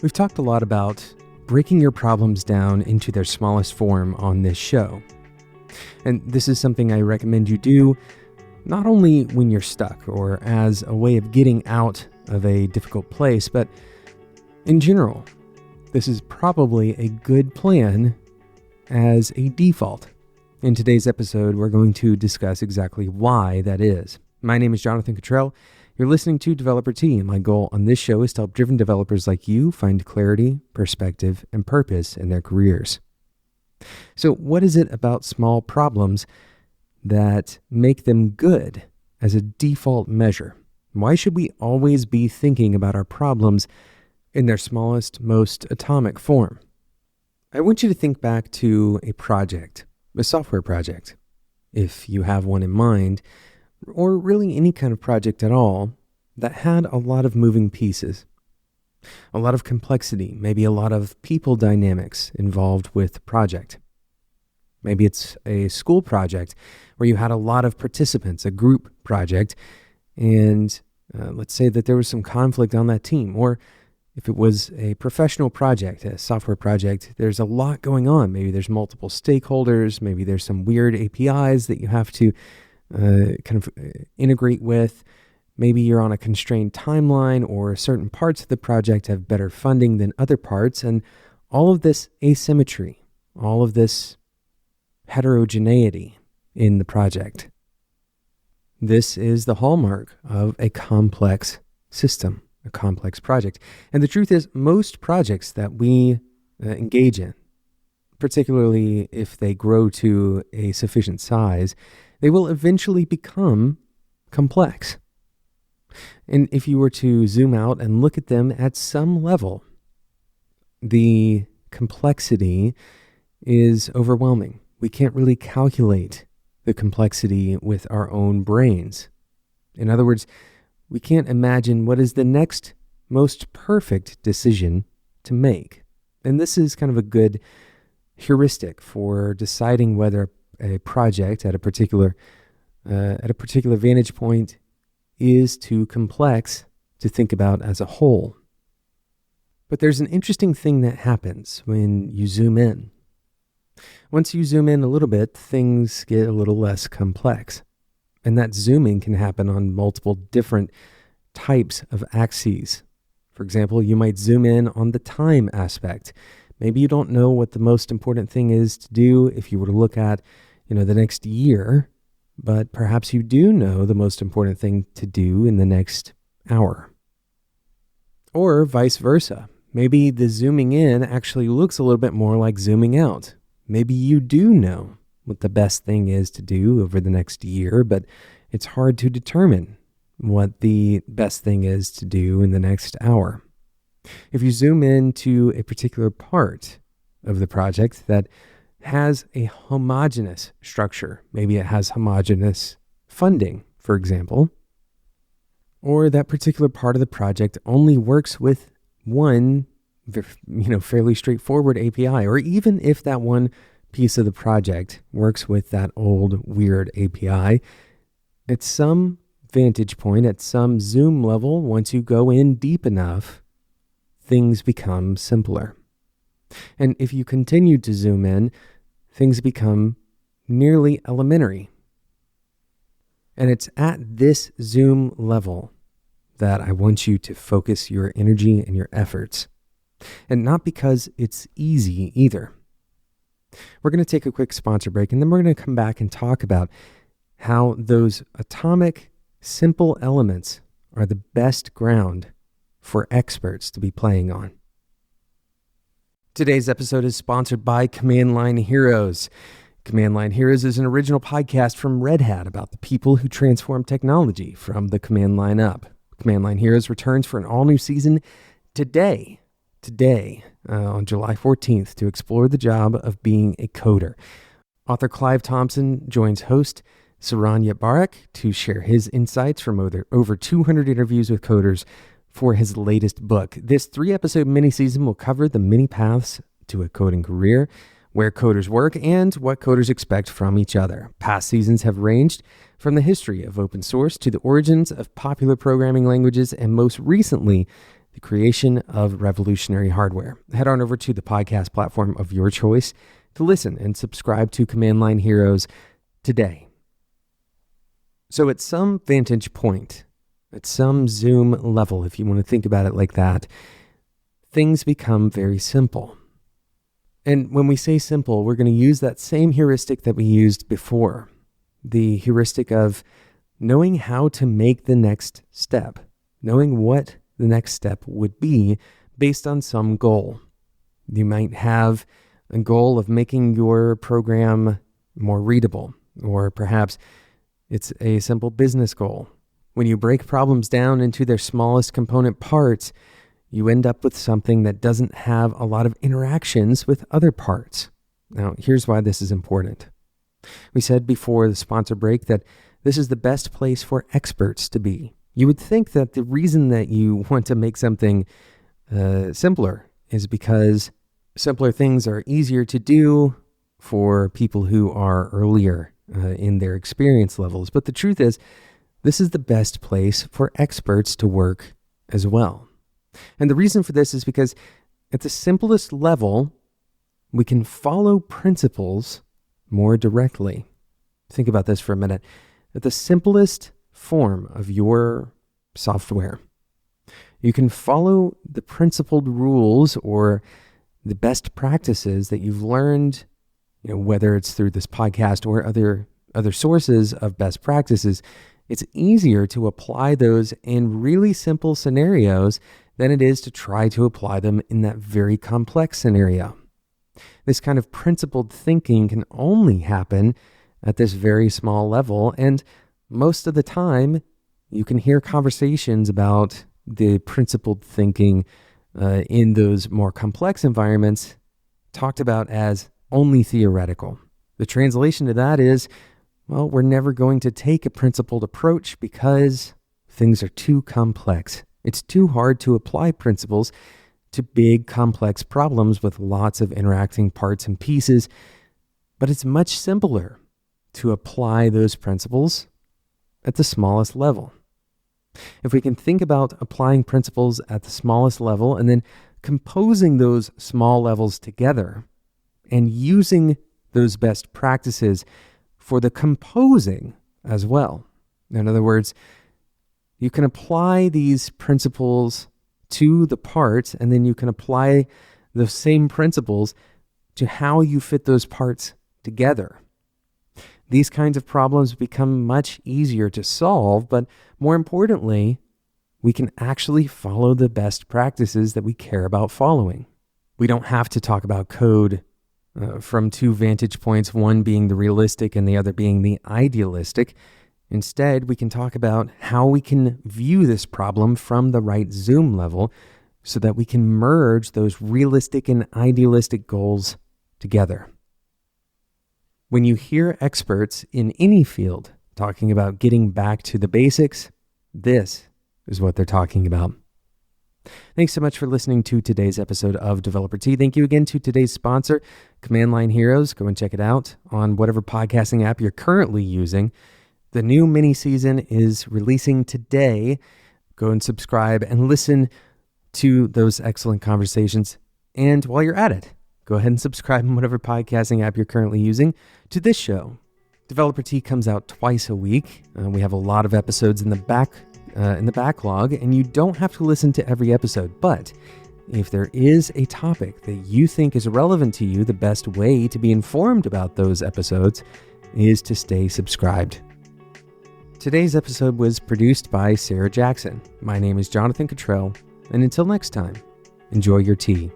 We've talked a lot about breaking your problems down into their smallest form on this show. And this is something I recommend you do not only when you're stuck or as a way of getting out of a difficult place, but in general. This is probably a good plan as a default. In today's episode, we're going to discuss exactly why that is. My name is Jonathan Cottrell. You're listening to Developer Tea, and my goal on this show is to help driven developers like you find clarity, perspective, and purpose in their careers. So what is it about small problems that make them good as a default measure? Why should we always be thinking about our problems in their smallest, most atomic form? I want you to think back to a project, a software project, if you have one in mind, or really any kind of project at all that had a lot of moving pieces, a lot of complexity, maybe a lot of people dynamics involved with the project. Maybe it's a school project where you had a lot of participants, a group project, and let's say that there was some conflict on that team. Or if it was a professional project, a software project, there's a lot going on. Maybe there's multiple stakeholders, maybe there's some weird APIs that you have to integrate with. Maybe you're on a constrained timeline, or certain parts of the project have better funding than other parts, and all of this asymmetry, all of this heterogeneity in the project. This is the hallmark of a complex system, a complex project. And the truth is, most projects that we engage in, particularly if they grow to a sufficient size, they will eventually become complex. And if you were to zoom out and look at them at some level, the complexity is overwhelming. We can't really calculate the complexity with our own brains. In other words, we can't imagine what is the next most perfect decision to make. And this is kind of a good heuristic for deciding whether a project at a particular vantage point is too complex to think about as a whole. But there's an interesting thing that happens when you zoom in. Once you zoom in a little bit, things get a little less complex. And that zooming can happen on multiple different types of axes. For example, you might zoom in on the time aspect. Maybe you don't know what the most important thing is to do if you were to look at, the next year, but perhaps you do know the most important thing to do in the next hour. Or vice versa. Maybe the zooming in actually looks a little bit more like zooming out. Maybe you do know what the best thing is to do over the next year, but it's hard to determine what the best thing is to do in the next hour. If you zoom into a particular part of the project that has a homogeneous structure, maybe it has homogeneous funding, for example, or that particular part of the project only works with one fairly straightforward API, or even if that one piece of the project works with that old weird API, at some vantage point, at some zoom level, once you go in deep enough, things become simpler. And if you continue to zoom in, things become nearly elementary. And it's at this zoom level that I want you to focus your energy and your efforts. And not because it's easy either. We're going to take a quick sponsor break, and then we're going to come back and talk about how those atomic, simple elements are the best ground for experts to be playing on. Today's episode is sponsored by Command Line Heroes. Command Line Heroes is an original podcast from Red Hat about the people who transform technology from the command line up. Command Line Heroes returns for an all-new season today, on July 14th, to explore the job of being a coder. Author Clive Thompson joins host Saron Yitbarek to share his insights from over 200 interviews with coders for his latest book. This 3-episode mini-season will cover the many paths to a coding career, where coders work, and what coders expect from each other. Past seasons have ranged from the history of open source to the origins of popular programming languages, and most recently, the creation of revolutionary hardware. Head on over to the podcast platform of your choice to listen and subscribe to Command Line Heroes today. So at some vantage point, at some zoom level, if you want to think about it like that, things become very simple. And when we say simple, we're going to use that same heuristic that we used before, the heuristic of knowing how to make the next step, knowing what the next step would be based on some goal. You might have a goal of making your program more readable, or perhaps it's a simple business goal. When you break problems down into their smallest component parts, you end up with something that doesn't have a lot of interactions with other parts. Now, here's why this is important. We said before the sponsor break that this is the best place for experts to be. You would think that the reason that you want to make something simpler is because simpler things are easier to do for people who are earlier in their experience levels. But the truth is, this is the best place for experts to work as well. And the reason for this is because at the simplest level, we can follow principles more directly. Think about this for a minute. At the simplest form of your software, you can follow the principled rules or the best practices that you've learned, whether it's through this podcast or other sources of best practices. It's easier to apply those in really simple scenarios than it is to try to apply them in that very complex scenario. This kind of principled thinking can only happen at this very small level, and most of the time, you can hear conversations about the principled thinking in those more complex environments talked about as only theoretical. The translation to that is, well, we're never going to take a principled approach because things are too complex. It's too hard to apply principles to big, complex problems with lots of interacting parts and pieces, but it's much simpler to apply those principles at the smallest level. If we can think about applying principles at the smallest level and then composing those small levels together and using those best practices for the composing as well. In other words, you can apply these principles to the parts, and then you can apply the same principles to how you fit those parts together. These kinds of problems become much easier to solve, but more importantly, we can actually follow the best practices that we care about following. We don't have to talk about code from two vantage points, one being the realistic and the other being the idealistic. Instead, we can talk about how we can view this problem from the right zoom level so that we can merge those realistic and idealistic goals together. When you hear experts in any field talking about getting back to the basics, this is what they're talking about. Thanks so much for listening to today's episode of Developer Tea. Thank you again to today's sponsor, Command Line Heroes. Go and check it out on whatever podcasting app you're currently using. The new mini season is releasing today. Go and subscribe and listen to those excellent conversations. And while you're at it, go ahead and subscribe in whatever podcasting app you're currently using to this show. Developer Tea comes out twice a week. We have a lot of episodes in the backlog, and you don't have to listen to every episode. But if there is a topic that you think is relevant to you, the best way to be informed about those episodes is to stay subscribed. Today's episode was produced by Sarah Jackson. My name is Jonathan Cottrell, and until next time, enjoy your tea.